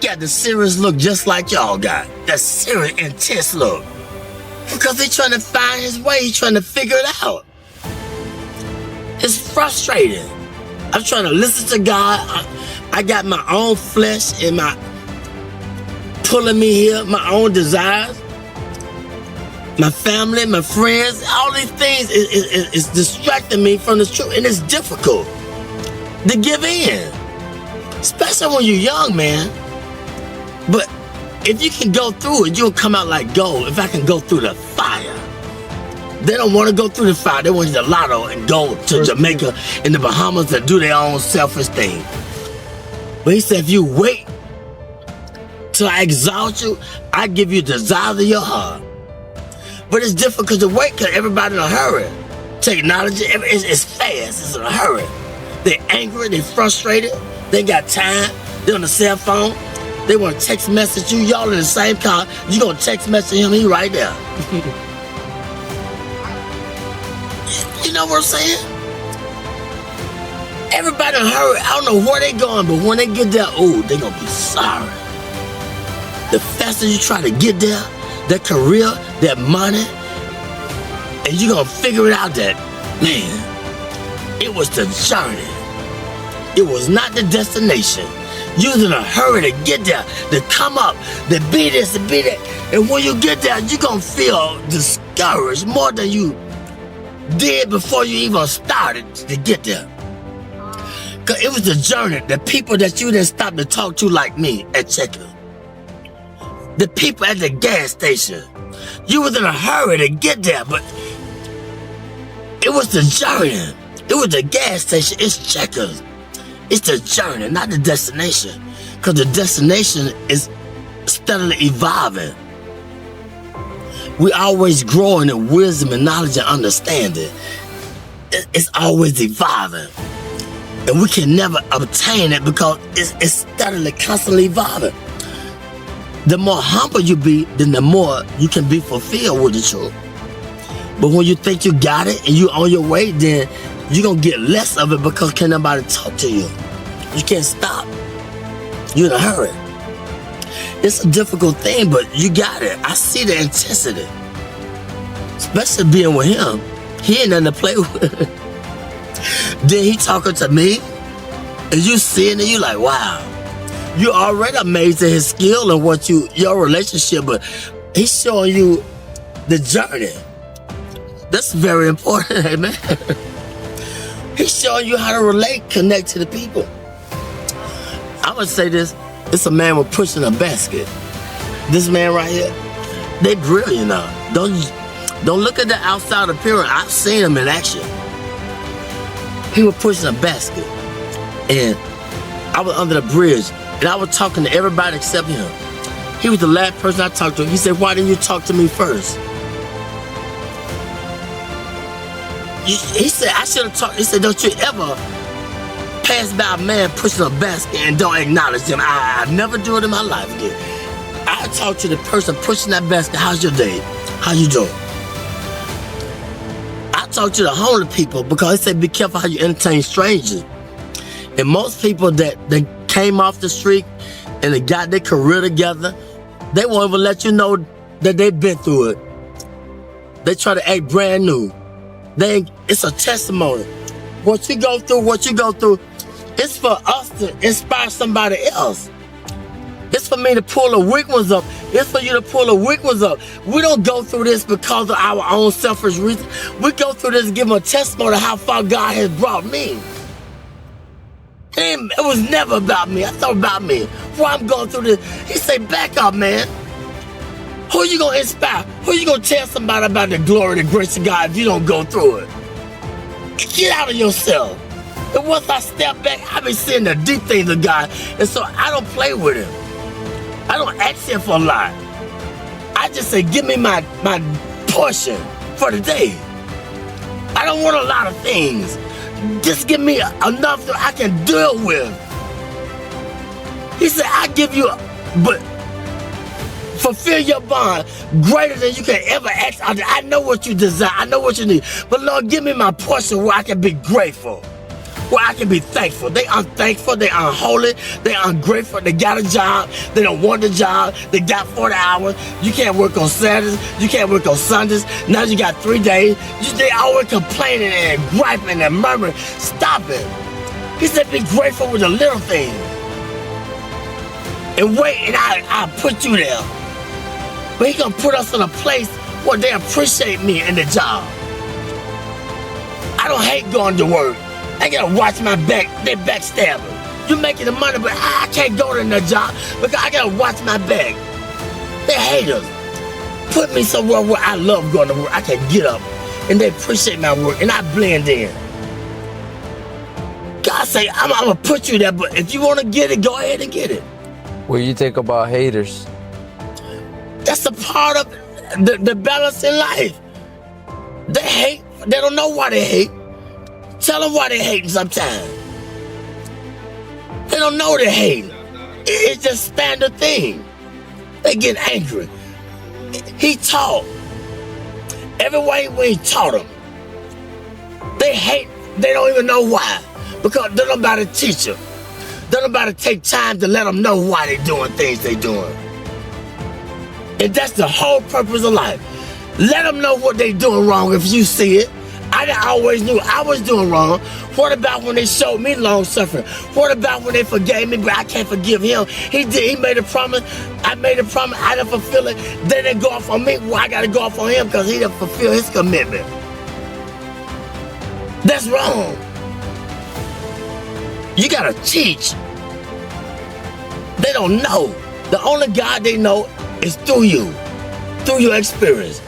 got the serious look just like y'all got. That serious, intense look. Because he's trying to find his way. He's trying to figure it out. It's frustrating. I'm trying to listen to God. I got my own flesh and my pulling me here, my own desires, my family, my friends, all these things is distracting me from the truth, and it's difficult to give in, especially when you're young, man. But if you can go through it, you'll come out like gold. If I can go through the fire. They don't want to go through the fire. They want to the lotto and go to Jamaica and the Bahamas to do their own selfish thing. But he said, if you wait till I exalt you, I give you the desires of your heart. But it's difficult to wait because everybody's in a hurry. Technology, it's fast, it's in a hurry. They're angry, they're frustrated, they ain't got time, they're on the cell phone, they want to text message you, y'all in the same car, you gonna text message him, he right there. You know what I'm saying? Everybody in a hurry, I don't know where they going, but when they get there, oh, they gonna be sorry. The faster you try to get there, that career, that money, and you gonna figure it out that, man, it was the journey. It was not the destination. You was in a hurry to get there, to come up, to be this, to be that. And when you get there, you gonna feel discouraged more than you did before you even started to get there. Cause it was the journey, the people that you didn't stop to talk to like me at checkout. The people at the gas station. You was in a hurry to get there, but it was the journey. It was the gas station. It's checkers. It's the journey, not the destination. Because the destination is steadily evolving. We always growing in wisdom and knowledge and understanding. It's always evolving. And we can never obtain it because it's steadily, constantly evolving. The more humble you be, then the more you can be fulfilled with the truth. But when you think you got it and you on your way, then you're going to get less of it because can't nobody talk to you. You can't stop. You're in a hurry. It's a difficult thing, but you got it. I see the intensity. Especially being with him. He ain't nothing to play with. Then he talking to me, and you seeing it, you like, wow. You already amazed at his skill and what your relationship, but he's showing you the journey. That's very important, amen. He's showing you how to relate, connect to the people. I'm gonna say this, it's a man with pushing a basket. This man right here, they brilliant now. Don't look at the outside appearance. I've seen him in action. He was pushing a basket, and I was under the bridge, and I was talking to everybody except him. He was the last person I talked to. He said, why didn't you talk to me first? He said, I should have talked. He said, don't you ever pass by a man pushing a basket and don't acknowledge him. I never do it in my life again. I talk to the person pushing that basket, how's your day? How you doing? I talk to the homeless people because they say be careful how you entertain strangers. And most people that came off the street and they got their career together, they won't even let you know that they've been through it. They try to act brand new. It's a testimony. What you go through, it's for us to inspire somebody else. It's for me to pull the weak ones up. It's for you to pull the weak ones up. We don't go through this because of our own selfish reasons. We go through this to give them a testimony of how far God has brought me. It was never about me. I thought about me. Why I'm going through this. He said, back up, man. Who you going to inspire? Who you going to tell somebody about the glory, the grace of God if you don't go through it? Get out of yourself. And once I step back, I be seeing the deep things of God. And so I don't play with him. I don't ask him for a lot. I just say, give me my portion for the day. I don't want a lot of things. Just give me enough that I can deal with. He said, I give you, but fulfill your bond greater than you can ever ask. I know what you desire. I know what you need. But Lord, give me my portion where I can be grateful. where I can be thankful. They unthankful, they unholy, they ungrateful, they got a job, they don't want the job, they got 40 hours, you can't work on Saturdays, you can't work on Sundays, now you got 3 days, they always complaining and griping and murmuring. Stop it. He said be grateful with the little things. And wait, and I'll put you there. But he gonna put us in a place where they appreciate me in the job. I don't hate going to work. I gotta watch my back, they backstabbing. You making the money, but I can't go to that job because I gotta watch my back. They hate us. Put me somewhere where I love going to work. I can get up and they appreciate my work and I blend in. God say, I'm gonna put you there, but if you wanna get it, go ahead and get it. What do you think about haters? That's a part of the balance in life. They hate. They don't know why they hate. Tell them why they hating sometimes. They don't know they hating. It's just standard thing. They get angry. He taught. Every way when he taught them. They hate. They don't even know why. Because they don't nobody teach them. They don't nobody take time to let them know why they doing things they doing. And that's the whole purpose of life. Let them know what they doing wrong if you see it. I always knew I was doing wrong. What about when they showed me long suffering? What about when they forgave me, but I can't forgive him? He made a promise. I made a promise. I didn't fulfill it. They didn't go off on me. Well, I got to go off on him because he didn't fulfill his commitment. That's wrong. You got to teach. They don't know. The only God they know is through you, through your experience.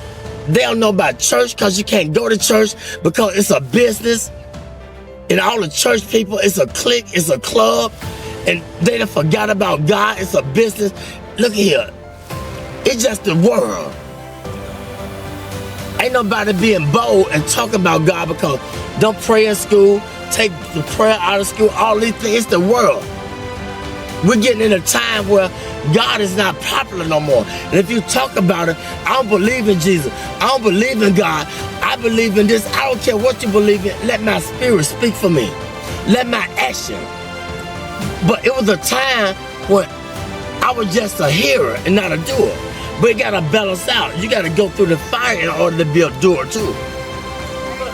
They don't know about church because you can't go to church because it's a business. And all the church people, it's a clique, it's a club. And they done forgot about God, it's a business. Look here, it's just the world. Ain't nobody being bold and talking about God because don't pray in school, take the prayer out of school, all these things, it's the world. We're getting in a time where God is not popular no more. And if you talk about it, I don't believe in Jesus. I don't believe in God. I believe in this. I don't care what you believe in. Let my spirit speak for me. Let my action. But it was a time when I was just a hearer and not a doer. But it got to balance out. You got to go through the fire in order to be a doer too.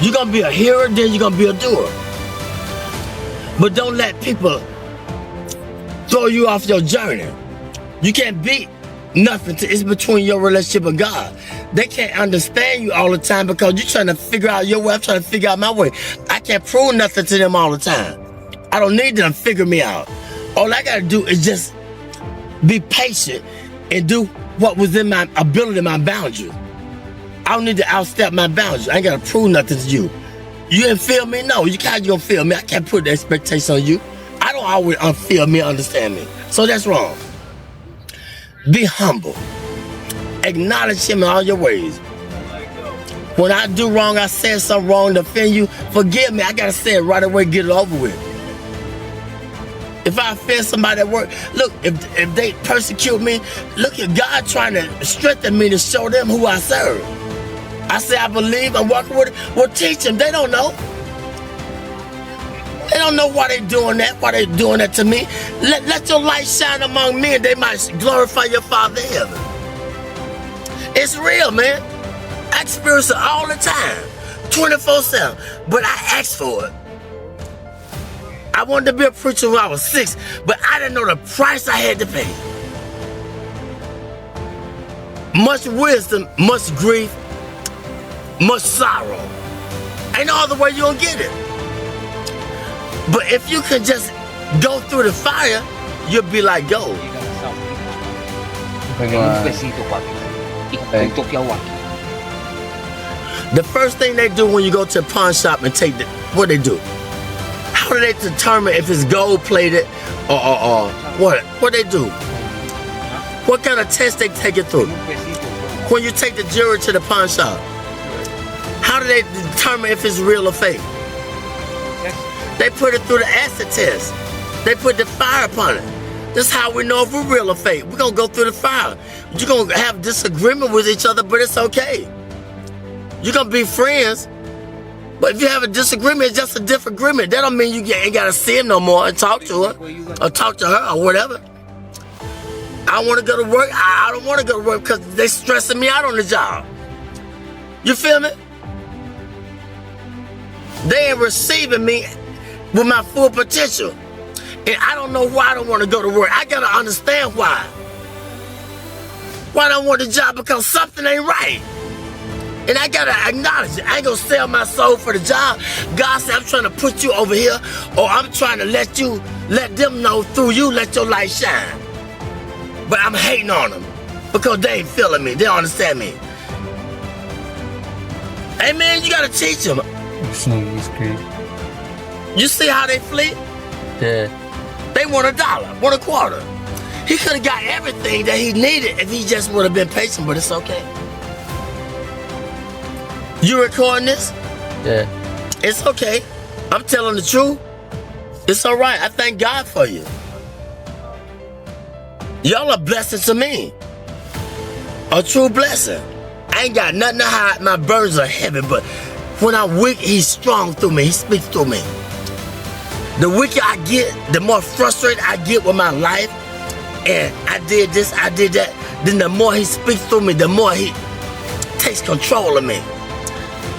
You're going to be a hearer, then you're going to be a doer. But don't let people throw you off your journey. You can't beat nothing. It's between your relationship with God. They can't understand you all the time because you're trying to figure out your way. I'm trying to figure out my way. I can't prove nothing to them all the time. I don't need them to figure me out. All I got to do is just be patient and do what was in my ability, my boundary. I don't need to outstep my boundaries. I ain't got to prove nothing to you. You didn't feel me? No, you can't gonna feel me. I can't put the expectation on you. I don't always feel me, understand me. So that's wrong. Be humble. Acknowledge him in all your ways. When I do wrong, I said something wrong to offend you, forgive me. I gotta say it right away, get it over with. If I offend somebody at work, look, if they persecute me, look at God trying to strengthen me to show them who I serve. I say I believe, I'm walking with it. Well, teach them. They don't know. They don't know why they're doing that, why they're doing that to me. Let your light shine among men. They might glorify your Father in heaven. It's real, man. I experience it all the time, 24/7. But I asked for it. I wanted to be a preacher when I was 6, but I didn't know the price I had to pay. Much wisdom, much grief, much sorrow. Ain't no other way you gonna get it. But if you can just go through the fire, you'll be like gold. The first thing they do when you go to a pawn shop and take what they do? How do they determine if it's gold plated or what? What they do? What kind of test they take it through? When you take the jewelry to the pawn shop, how do they determine if it's real or fake? They put it through the acid test. They put the fire upon it. That's how we know if we're real or fake. We're gonna go through the fire. You're gonna have disagreement with each other, but it's okay. You're gonna be friends, But if you have a disagreement, it's just a different agreement. That don't mean you ain't gotta see him no more and talk to her or talk to her or whatever. I want to go to work. I don't want to go to work because they stressing me out on the job. You feel me? They ain't receiving me with my full potential. And I don't know why I don't want to go to work. I gotta understand why. Why I don't want the job? Because something ain't right. And I gotta acknowledge it. I ain't gonna sell my soul for the job. God said, I'm trying to put you over here, or I'm trying to let them know through you, let your light shine. But I'm hating on them because they ain't feeling me. They don't understand me. Hey man, you gotta teach them. You see how they flee? Yeah. They want $1, want a quarter. He could have got everything that he needed if he just would have been patient, but it's okay. You recording this? Yeah. It's okay. I'm telling the truth. It's all right. I thank God for you. Y'all are blessings to me. A true blessing. I ain't got nothing to hide. My burdens are heavy, but when I'm weak, he's strong through me. He speaks through me. The weaker I get, the more frustrated I get with my life, and I did this, I did that, then the more he speaks through me, the more he takes control of me.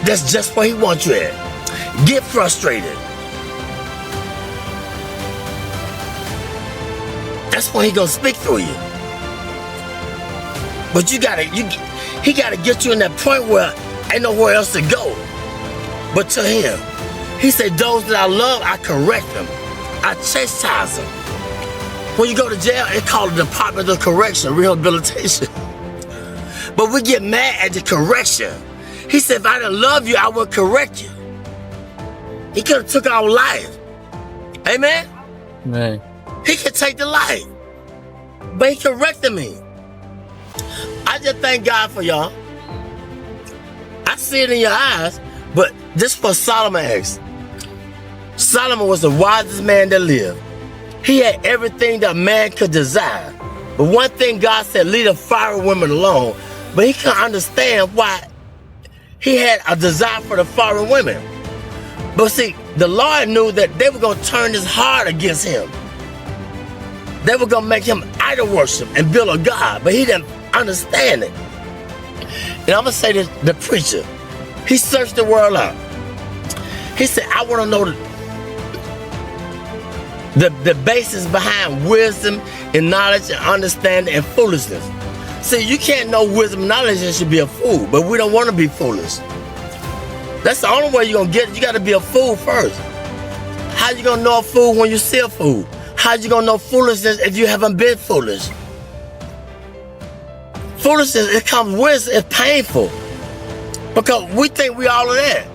That's just where he wants you at. Get frustrated. That's when he gonna speak through you. But he gotta get you in that point where ain't nowhere else to go but to him. He said, those that I love, I correct them. I chastise them. When you go to jail, it's called the Department of Correction, Rehabilitation. But we get mad at the correction. He said, if I didn't love you, I would correct you. He could have took our life. Amen? Man. He could take the life. But he corrected me. I just thank God for y'all. I see it in your eyes, but this is what Solomon asked. Solomon was the wisest man that lived. He had everything that man could desire. But one thing God said, leave the foreign women alone. But he couldn't understand why he had a desire for the foreign women. But see, the Lord knew that they were going to turn his heart against him. They were going to make him idol worship and build a God. But he didn't understand it. And I'm going to say this, the preacher, he searched the world out. He said, I want to know the basis behind wisdom and knowledge and understanding and foolishness. See, you can't know wisdom and knowledge and should be a fool, but we don't want to be foolish. That's the only way you're going to get it. You got to be a fool first. How you going to know a fool when you see a fool? How you going to know foolishness if you haven't been foolish? Foolishness, it comes with, it's painful. Because we think we all of that.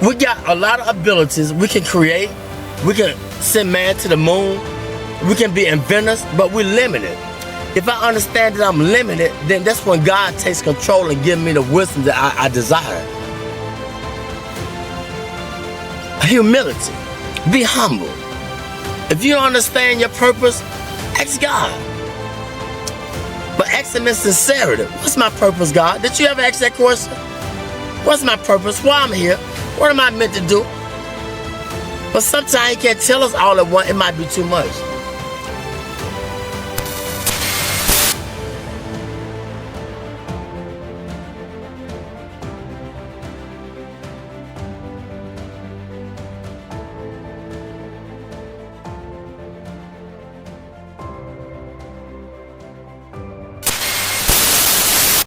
We got a lot of abilities. We can create. We can send man to the moon. We can be inventors, but we're limited. If I understand that I'm limited, then that's when God takes control and gives me the wisdom that I desire. Humility. Be humble. If you don't understand your purpose, ask God. But ask him in sincerity. What's my purpose, God? Did you ever ask that question? What's my purpose? Why I'm here? What am I meant to do? But sometimes he can't tell us all at once. It might be too much.